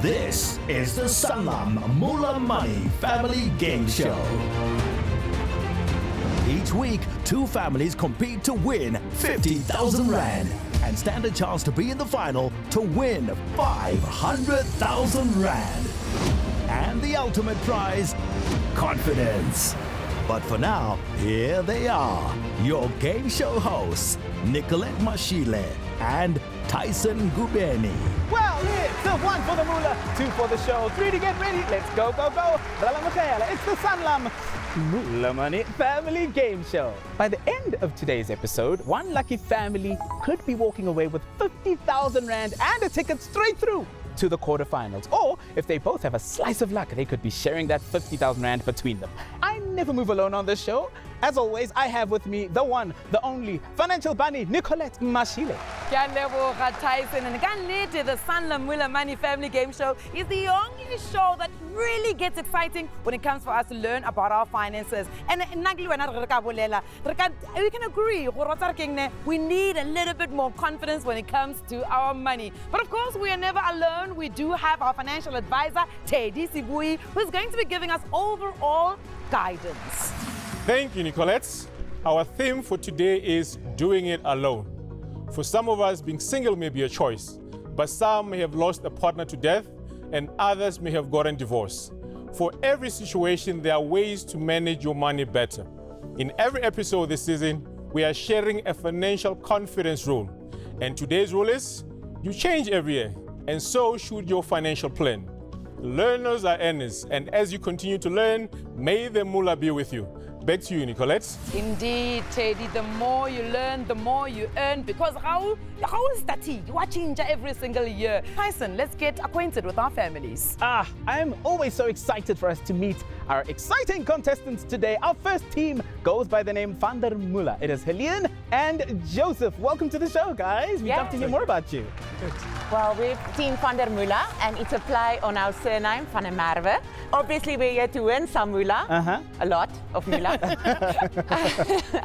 This is the Sanlam Moola-Money Family Game Show. Each week, two families compete to win 50,000 Rand and stand a chance to be in the final to win 500,000 Rand. And the ultimate prize, confidence. But for now, here they are, your game show hosts, Nicolette Mashile and Tyson Ngubeni. Well, it's the 1 for the moolah, 2 for the show, 3 to get ready. Let's go, go, go. It's the Sanlam Moola-Money Family Game Show. By the end of today's episode, one lucky family could be walking away with 50,000 Rand and a ticket straight through to the quarterfinals. Or if they both have a slice of luck, they could be sharing that 50,000 Rand between them. I never move alone on this show. As always, I have with me the one, the only financial bunny, Nicolette Mashile. Tyson, and the Sanlam Moola-Money Family Game Show is the only show that really gets exciting when it comes for us to learn about our finances. And we can agree, we need a little bit more confidence when it comes to our money. But of course, we are never alone. We do have our financial advisor, Teddy Sibui, who's going to be giving us overall guidance. Thank you, Nicolette. Our theme for today is doing it alone. For some of us, being single may be a choice, but some may have lost a partner to death and others may have gotten divorced. For every situation, there are ways to manage your money better. In every episode this season, we are sharing a financial confidence rule. And today's rule is, you change every year, and so should your financial plan. Learners are earners, and as you continue to learn, may the moolah be with you. Back to you, Nicolette. Indeed, Teddy, the more you learn, the more you earn, because how is that? You are changing every single year. Tyson, let's get acquainted with our families. I am always so excited for us to meet our exciting contestants today. Our first team goes by the name Van Der Moola. It is Helene and Joseph. Welcome to the show, guys. We'd love to hear more about you. Well, we're Team Van Der Moola, and it's a play on our surname, Van der Merwe. Obviously, we're here to win some moolah, a lot of moolah.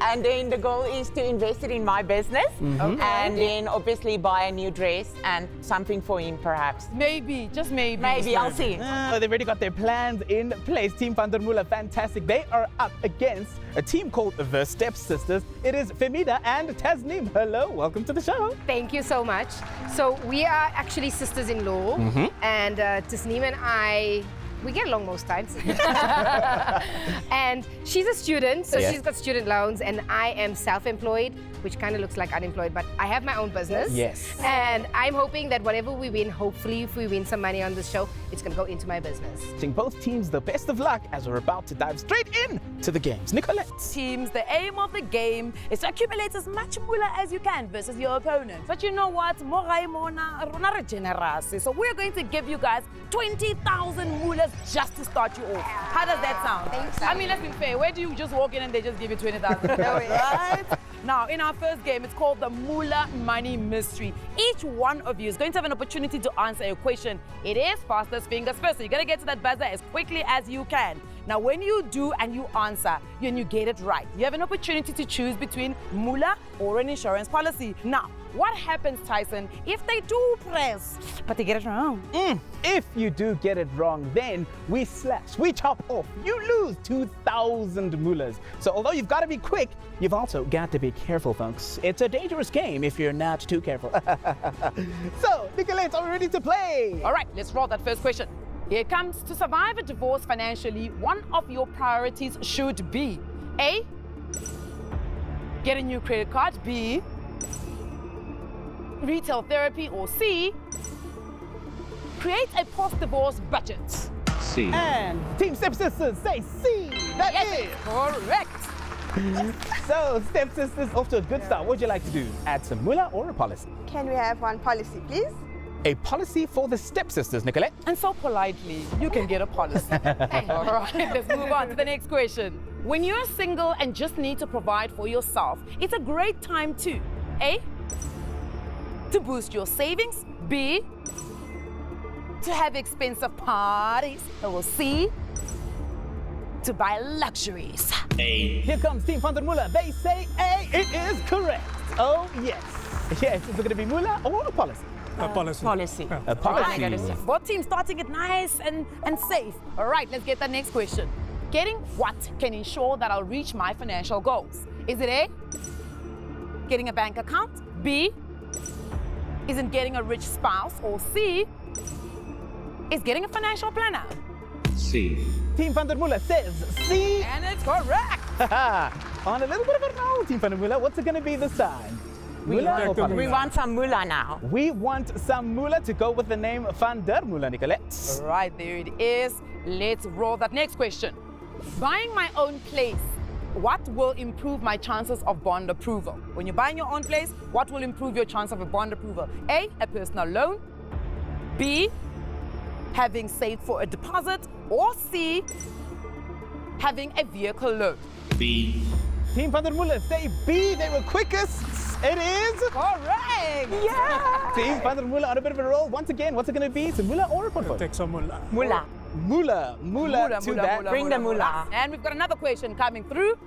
And then the goal is to invest it in my business, and then obviously buy a new dress and something for him, perhaps. Maybe, just maybe. Maybe, I'll see. They've already got their plans in place. Team Van Der Moola, fantastic. They are up against a team called the Stepsisters. It is Fehmida and Tasneem. Hello, welcome to the show. Thank you so much. So we are actually sisters-in-law, and Tasneem and I, we get along most times. And she's a student, so she's got student loans, and I am self-employed, which kind of looks like unemployed, but I have my own business. Yes. And I'm hoping that whatever we win, hopefully if we win some money on this show, it's going to go into my business. Wishing both teams the best of luck as we're about to dive straight in to the games. Nicolette. Teams, the aim of the game is to accumulate as much moolah as you can versus your opponent. But you know what? So we're going to give you guys 20,000 moolahs just to start you off. How does that sound? Thanks. I mean, let's be fair. Where do you just walk in and they just give you 20,000? Right? Now, in our first game, it's called the Moola-Money Mystery. Each one of you is going to have an opportunity to answer a question. It is fastest fingers first, so you got to get to that buzzer as quickly as you can. Now, when you do and you answer, and you get it right, you have an opportunity to choose between moolah or an insurance policy. Now, what happens, Tyson, if they do press, but they get it wrong? If you do get it wrong, then we slash, we chop off. You lose 2,000 moolahs. So although you've got to be quick, you've also got to be careful, folks. It's a dangerous game if you're not too careful. So, Nicolette, are we ready to play? All right, let's roll that first question. Here it comes. To survive a divorce financially, one of your priorities should be A, get a new credit card, B, retail therapy, or C, create a post-divorce budget. C. And Team Stepsisters say C. That is correct. So, Stepsisters, off to a good start. What would you like to do? Add some moolah or a policy? Can we have one policy, please? A policy for the Stepsisters, Nicolette. And so politely, you can get a policy. All right, let's move on to the next question. When you're single and just need to provide for yourself, it's a great time to A, to boost your savings, B, to have expensive parties, or C, to buy luxuries. A. Here comes Team Van Der Moola. They say A. It is correct. Oh, yes. Yes, is it going to be moolah or a policy? A policy. Policy. A policy. Right. Both teams starting it nice and safe. All right, let's get the next question. Getting what can ensure that I'll reach my financial goals? Is it A, getting a bank account? B, is it getting a rich spouse? Or C, is getting a financial planner? C. Team Van Der Moola says C. And it's correct. On a little bit of a roll, Team Van Der Moola. What's it going to be this time? Moolah or policy? We want some moolah now. We want some moolah to go with the name Van Der Moola, Nicolette. Right, there it is. Let's roll that next question. Buying my own place, what will improve my chances of bond approval? When you're buying your own place, what will improve your chance of a bond approval? A, a personal loan. B, having saved for a deposit. Or C, having a vehicle loan. B. Team Van Der Moola say B. They were quickest. It is correct. Yeah. Team Van Der Moola on a bit of a roll. Once again, what's it going to be? It's a moolah or a portfolio? Take some moolah. Moolah. Moolah to that. Bring the moolah. And we've got another question coming through.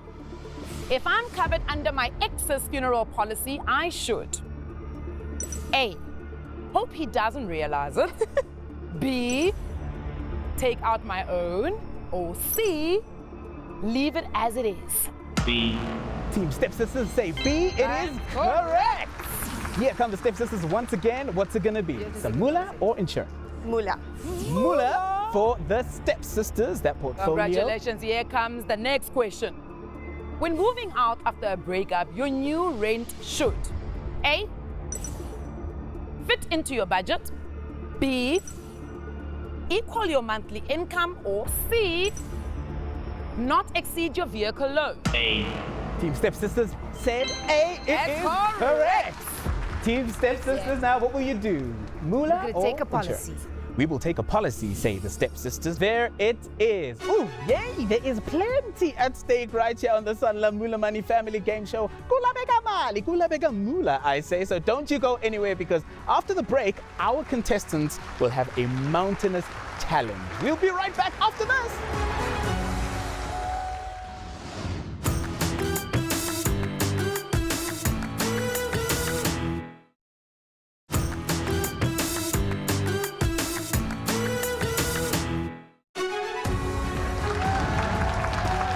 If I'm covered under my ex's funeral policy, I should A, hope he doesn't realize it. B, take out my own. Or C, leave it as it is. B. Team Stepsisters say B. It is correct. Here come the Stepsisters once again. What's it going to be? It's a moolah or insurance? Moolah. Moolah for the Stepsisters, that portfolio. Congratulations. Here comes the next question. When moving out after a breakup, your new rent should A, fit into your budget. B, equal your monthly income. Or C, not exceed your vehicle loan. A. Team Stepsisters said A. It is correct. Team Stepsisters, now what will you do? Moolah We're or gonna take a policy. insurance? We will take a policy, say the Stepsisters. There it is. Ooh, yay! There is plenty at stake right here on the Sanlam Moola-Money Family Game Show. Kula beka mali, kula beka moolah, I say. So don't you go anywhere, because after the break, our contestants will have a mountainous challenge. We'll be right back after this.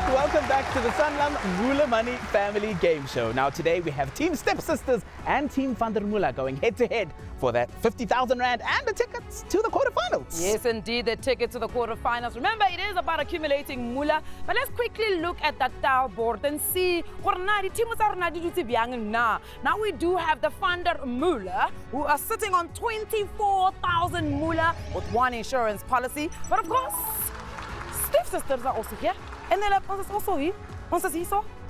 Welcome back to the Sanlam Moola-Money Family Game Show. Now today we have Team Stepsisters and Team Van Der Moola going head to head for that 50,000 Rand and the tickets to the quarterfinals. Yes, indeed, the ticket to the quarterfinals. Remember, it is about accumulating moolah. But let's quickly look at that tile board and see. Now we do have the Van Der Moola, who are sitting on 24,000 moolah with one insurance policy. But of course, Stepsisters are also here. And then also here.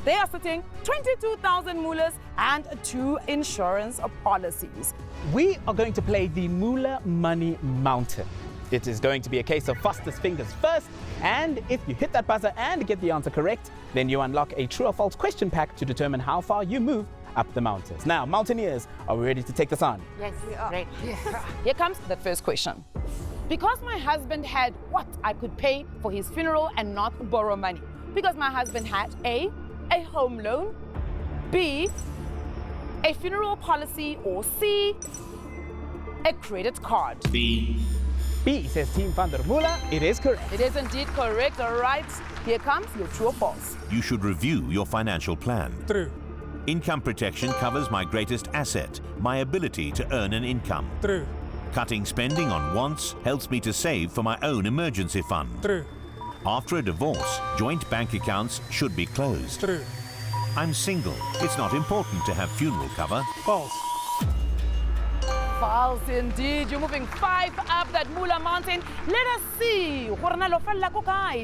They are sitting 22,000 moolahs and 2 insurance policies. We are going to play the Moola Money Mountain. It is going to be a case of fastest fingers first, and if you hit that buzzer and get the answer correct, then you unlock a true or false question pack to determine how far you move up the mountains. Now, mountaineers, are we ready to take this on? Yes, great. Here comes the first question. Because my husband had what I could pay for his funeral and not borrow money? Because my husband had A, a home loan, B, a funeral policy, or C, a credit card. B. B says Team Van Der Moola. It is correct. It is indeed correct. All right, here comes your true or false. You should review your financial plan. True. Income protection covers my greatest asset, my ability to earn an income. True. Cutting spending on wants helps me to save for my own emergency fund. True. After a divorce, joint bank accounts should be closed. True. I'm single. It's not important to have funeral cover. False. False indeed. You're moving 5 up that Moola mountain. Let us see.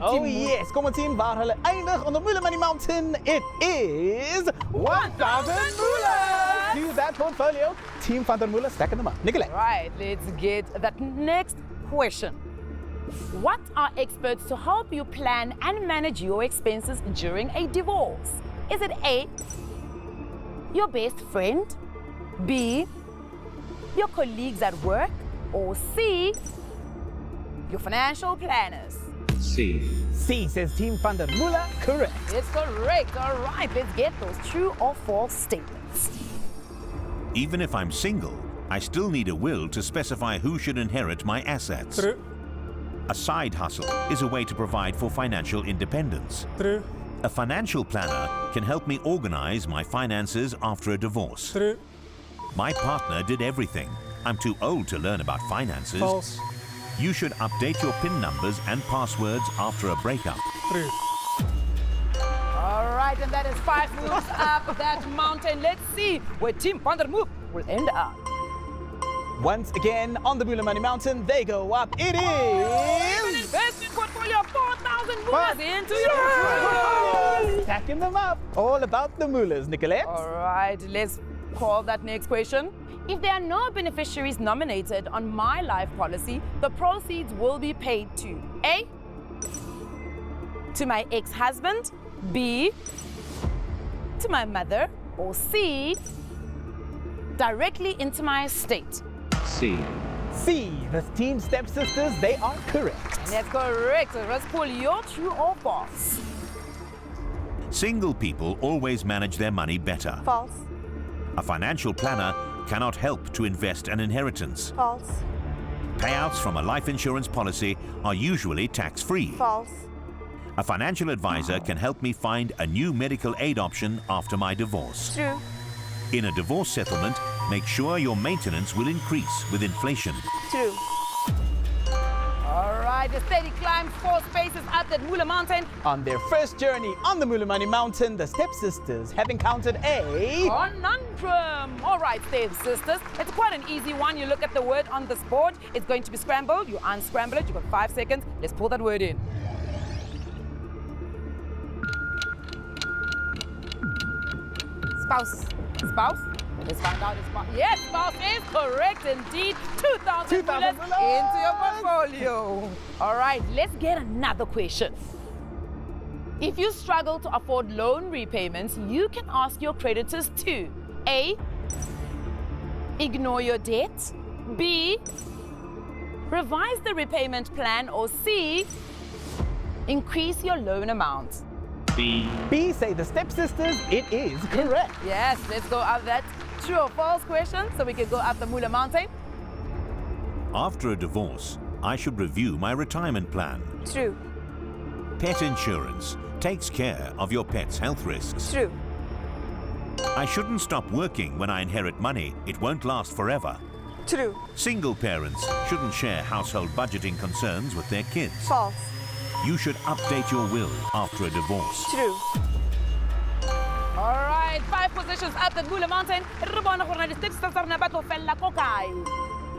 Oh yes, kom ons sien waar hulle eindig on the Moola-Money Mountain. It is 1,000 moolah to that portfolio. Team Van Der Moola stacking them up. Nicolette. Right, let's get that next question. What are experts to help you plan and manage your expenses during a divorce? Is it A, your best friend, B, your colleagues at work, or C, your financial planners? C. C says Team Van Der Moola. Correct. It's correct. All right, let's get those true or false statements. Even if I'm single, I still need a will to specify who should inherit my assets. True. A side hustle is a way to provide for financial independence. True. A financial planner can help me organize my finances after a divorce. True. My partner did everything. I'm too old to learn about finances. False. You should update your PIN numbers and passwords after a breakup. True. All right, and that is 5 moves up that mountain. Let's see where Team Van Der Moola will end up. Once again, on the Moola Money Mountain, they go up. It An is... investment portfolio of 4,000 moolas into your Stacking them up. All about the moolas, Nicolette. All right, let's call that next question. If there are no beneficiaries nominated on my life policy, the proceeds will be paid to A, to my ex-husband, B, to my mother, or C, directly into my estate. C. C, the Team Stepsisters, they are correct. That's correct. So let's pull your true or false. Single people always manage their money better. False. A financial planner cannot help to invest an inheritance. False. Payouts from a life insurance policy are usually tax-free. False. A financial advisor can help me find a new medical aid option after my divorce. True. In a divorce settlement, make sure your maintenance will increase with inflation. True. All right, the steady climbs 4 spaces up that Moola Mountain. On their first journey on the Moola Money Mountain, the Stepsisters have encountered a... Conundrum. All right, Stepsisters. It's quite an easy one. You look at the word on this board. It's going to be scrambled. You unscramble it. You've got 5 seconds. Let's pull that word in. Spouse. Spouse? Let's find out. Yes, spouse is correct indeed. 2,000 moolas into your portfolio. All right, let's get another question. If you struggle to afford loan repayments, you can ask your creditors to A, ignore your debt, B, revise the repayment plan, or C, increase your loan amount. B. B, say the Stepsisters, it is correct. Yes, let's go up that true or false question so we can go up the Moola Mountain. After a divorce, I should review my retirement plan. True. Pet insurance takes care of your pet's health risks. True. I shouldn't stop working when I inherit money. It won't last forever. True. Single parents shouldn't share household budgeting concerns with their kids. False. You should update your will after a divorce. True. All right, 5 positions up the Moola Mountain.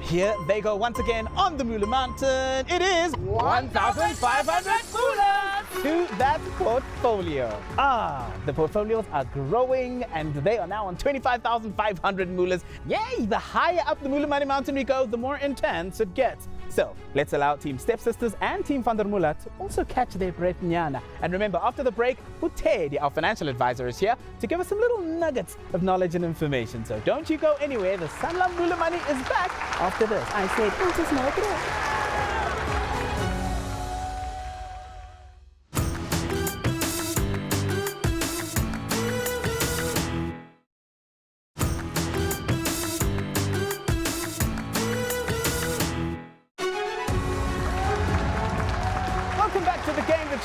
Here they go once again on the Moola Mountain. It is 1,500 moolas to that portfolio. The portfolios are growing and they are now on 25,500 moolas. Yay! The higher up the Moola Money Mountain we go, the more intense it gets. So let's allow Team Stepsisters and Team Van Der Moola to also catch their breath, nyana. And remember, after the break, Teddy, our financial advisor, is here to give us some little nuggets of knowledge and information. So don't you go anywhere. The Sanlam Moola-Money is back after this. I said, it is no break.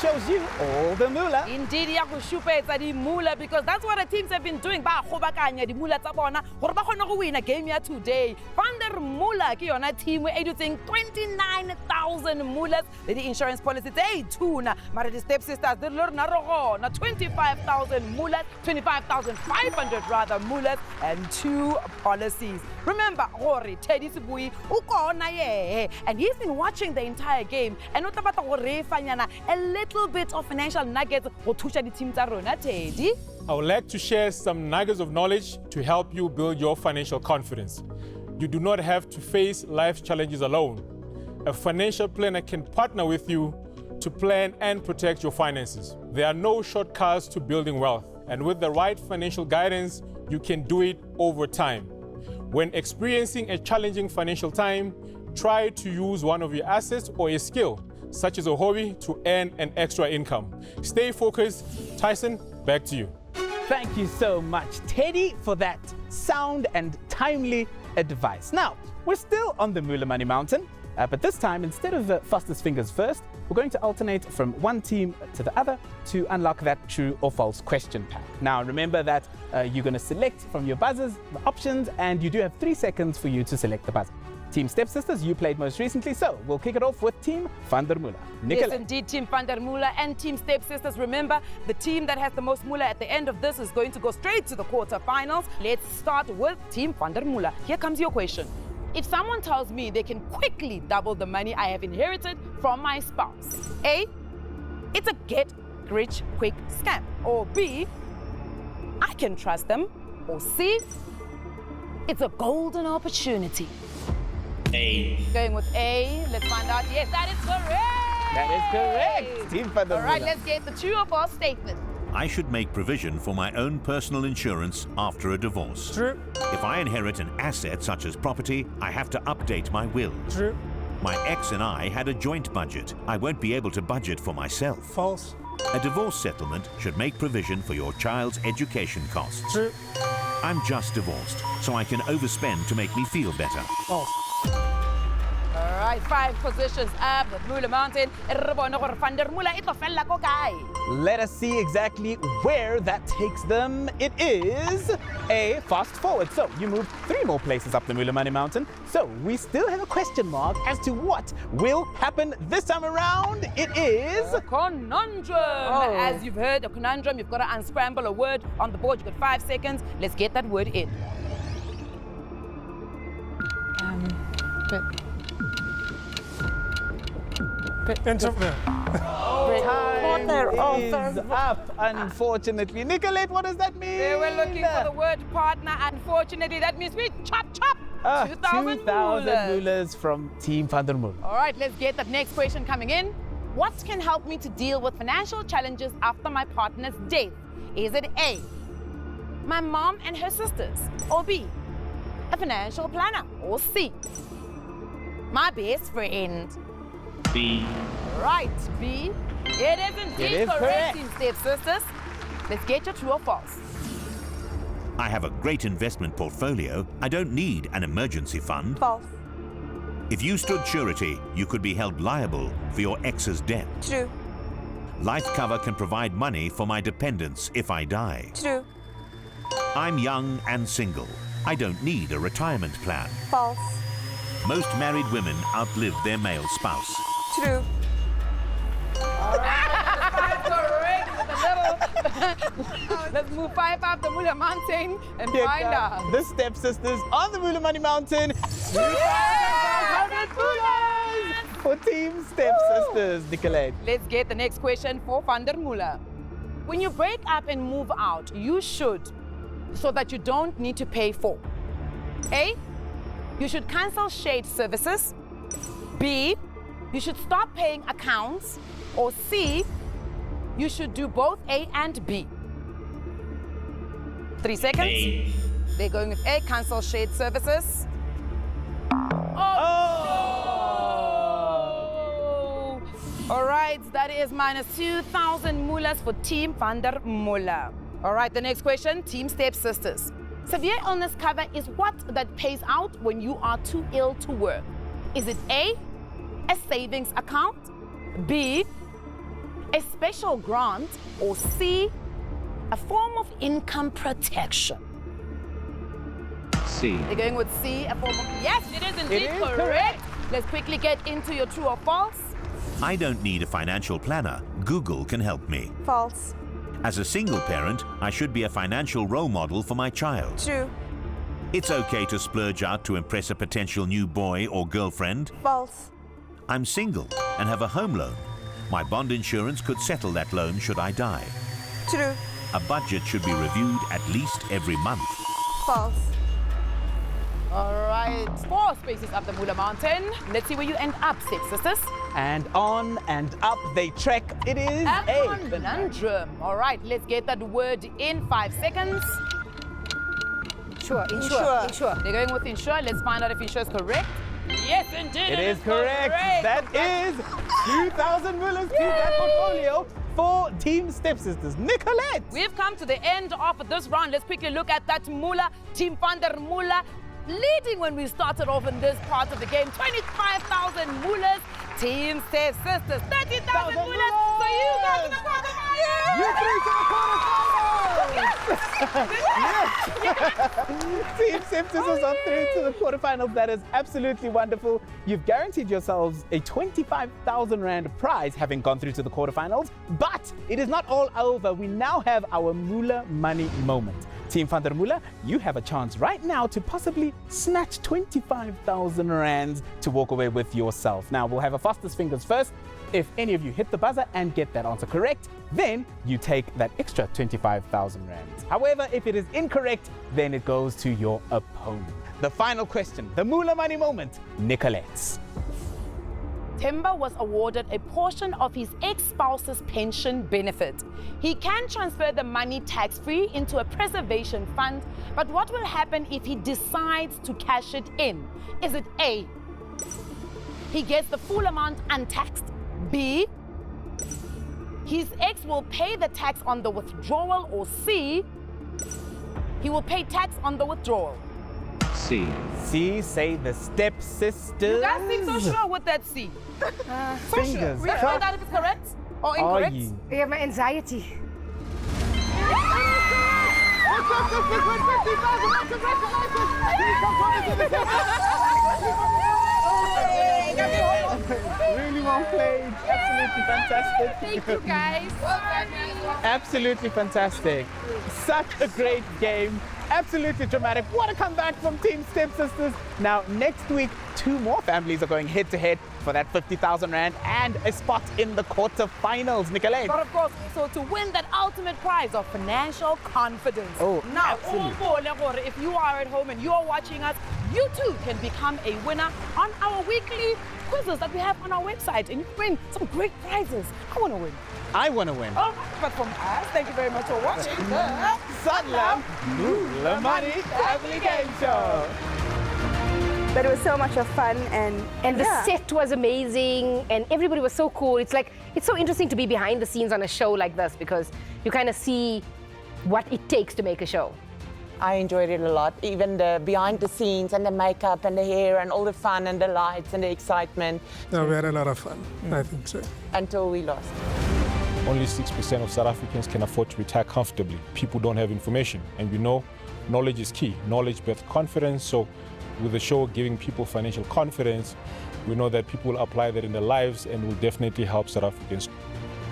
Shows you all the moolah. Indeed, it's the moolah because that's what the teams have been doing. Ba khobakanya di moolah tsa bona gore ba kgone go win a game ya today. Van Der Moola ke yona team we educing 29,000 moolas. The insurance policy they tuna. Mara the Stepsisters they learn na 25,000 moolas, 25,500 rather moolas and 2 policies. Remember, Hori Teddy Sibui ukona ye and he's been watching the entire game and not about a little bit of financial nuggets or tusha the team Teddy. I would like to share some nuggets of knowledge to help you build your financial confidence. You do not have to face life's challenges alone. A financial planner can partner with you to plan and protect your finances. There are no shortcuts to building wealth, and with the right financial guidance, you can do it over time. When experiencing a challenging financial time, try to use one of your assets or a skill, such as a hobby, to earn an extra income. Stay focused. Tyson, back to you. Thank you so much, Teddy, for that sound and timely advice. Now, we're still on the Moola-Money Mountain, but this time, instead of fastest fingers first, we're going to alternate from one team to the other to unlock that true or false question pack. Now, remember that you're going to select from your buzzers the options, and you do have 3 seconds for you to select the buzzer. Team Stepsisters, you played most recently, so we'll kick it off with Team Van Der Moola. Yes, indeed, Team Van Der Moola and Team Stepsisters. Remember, the team that has the most moolah at the end of this is going to go straight to the quarterfinals. Let's start with Team Van Der Moola. Here comes your question. If someone tells me they can quickly double the money I have inherited from my spouse, A, it's a get-rich-quick scam, or B, I can trust them, or C, it's a golden opportunity. A. Going with A. Let's find out. Yes, that is correct. That is correct. Team Van Der Moola. All right, let's get the true or false statement. I should make provision for my own personal insurance after a divorce. True. If I inherit an asset such as property, I have to update my will. True. My ex and I had a joint budget. I won't be able to budget for myself. False. A divorce settlement should make provision for your child's education costs. True. I'm just divorced, so I can overspend to make me feel better. False. All right, 5 positions up the Moola Mountain. Let us see exactly where that takes them. It is a fast forward. So you move 3 more places up the Moola-Money Mountain. So we still have a question mark as to what will happen this time around. It is a conundrum. As you've heard, a conundrum, you've got to unscramble a word on the board. You've got 5 seconds. Let's get that word in. Entrepreneur. Time is up, unfortunately. Nicolette, what does that mean? They were looking for the word partner. Unfortunately, that means we chop. 2,000 moolas from Team Van Der Moola. All right, let's get that next question coming in. What can help me to deal with financial challenges after my partner's death? Is it A, my mom and her sisters, or B, a financial planner, or C, my best friend? B. Right, B. It is indeed correct, Team Stepsisters. Let's get your true or false. I have a great investment portfolio. I don't need an emergency fund. False. If you stood surety, you could be held liable for your ex's death. True. Life cover can provide money for my dependents if I die. True. I'm young and single. I don't need a retirement plan. False. Most married women outlive their male spouse. True. Correct. Let's move 5 up the Moola Mountain and find out. The Stepsisters on the Moola-Money Mountain. 2,500 moolas for Team Stepsisters. Nicolette. Let's get the next question for Van Der Moola. When you break up and move out, you should, so that you don't need to pay for. A, you should cancel shade services. B, you should stop paying accounts. Or C, you should do both A and B. 3 seconds. A. They're going with A, cancel shade services. Oh! All right, that is minus 2,000 moolas for Team Van Der Moola. All right, the next question, Team Stepsisters. Severe illness cover is what that pays out when you are too ill to work. Is it A, a savings account, B, a special grant, or C, a form of income protection? C. They're going with C, a form of... Yes, it is indeed correct. Let's quickly get into your true or false. I don't need a financial planner. Google can help me. False. As a single parent, I should be a financial role model for my child. True. It's okay to splurge out to impress a potential new boy or girlfriend. False. I'm single and have a home loan. My bond insurance could settle that loan should I die. True. A budget should be reviewed at least every month. False. All right, 4 spaces up the Moola Mountain. Let's see where you end up, Stepsisters. And on and up they trek. It is a conundrum. All right, let's get that word in 5 seconds. Insure. They're going with insure. Let's find out if insure is correct. Yes, indeed. It is correct. That is 2,000 moolas to that portfolio for Team Stepsisters. Nicolette. We've come to the end of this round. Let's quickly look at that moolah. Team Van Der Moola, leading when we started off in this part of the game. 25,000 moolas. Team Step Sisters, 30,000 moolas. So you guys in the quarterfinals. You're through to the quarterfinals. Team Step Sisters are through to the quarterfinals. That is absolutely wonderful. You've guaranteed yourselves a 25,000 Rand prize having gone through to the quarterfinals. But it is not all over. We now have our Moola Money moment. Team Van Der Moola, you have a chance right now to possibly snatch 25,000 Rands to walk away with yourself. Now, we'll have a fastest fingers first. If any of you hit the buzzer and get that answer correct, then you take that extra 25,000 Rands. However, if it is incorrect, then it goes to your opponent. The final question, the Moola Money moment, Nicolette. Timber was awarded a portion of his ex-spouse's pension benefit. He can transfer the money tax-free into a preservation fund, but what will happen if he decides to cash it in? Is it A, he gets the full amount untaxed? B, his ex will pay the tax on the withdrawal? Or C, he will pay tax on the withdrawal? C. C, say the stepsisters. You guys seem so sure with that C. Fingers. Let's find out if it's correct or incorrect. I have my anxiety. Really well played. Absolutely fantastic. Thank you, guys. Absolutely fantastic. Such a great game. Absolutely dramatic. What a comeback from Team Stepsisters. Now, next week, 2 more families are going head-to-head for that 50,000 Rand and a spot in the quarterfinals. Nicolette. But of course, so to win that ultimate prize of financial confidence. Oh, now, absolutely. if you are at home and you are watching us, you too can become a winner on our weekly quizzes that we have on our website, and you can win some great prizes. I want to win. I want to win. Oh, but from us, thank you very much for watching the Sanlam Moola-Money Family Game Show. But it was so much of fun and the set was amazing and everybody was so cool. It's like, it's so interesting to be behind the scenes on a show like this because you kind of see what it takes to make a show. I enjoyed it a lot, even the behind the scenes and the makeup and the hair and all the fun and the lights and the excitement. No, we had a lot of fun, I think so. Until we lost. Only 6% of South Africans can afford to retire comfortably. People don't have information, and we know knowledge is key. Knowledge builds confidence, so with the show giving people financial confidence, we know that people will apply that in their lives and will definitely help South Africans.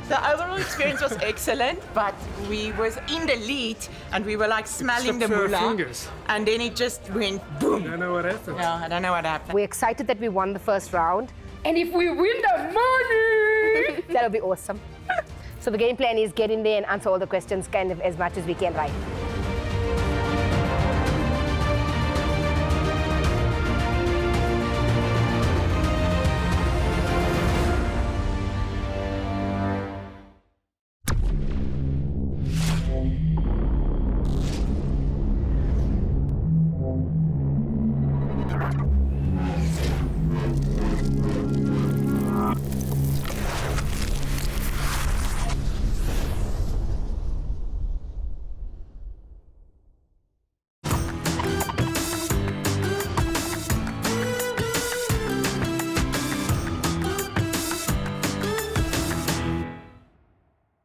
The overall experience was excellent, but we was in the lead and we were like smelling the moolah. Fingers. And then it just went boom. I don't know what happened. Yeah, I don't know what happened. We're excited that we won the first round. And if we win the money, that'll be awesome. So the game plan is get in there and answer all the questions kind of as much as we can, right?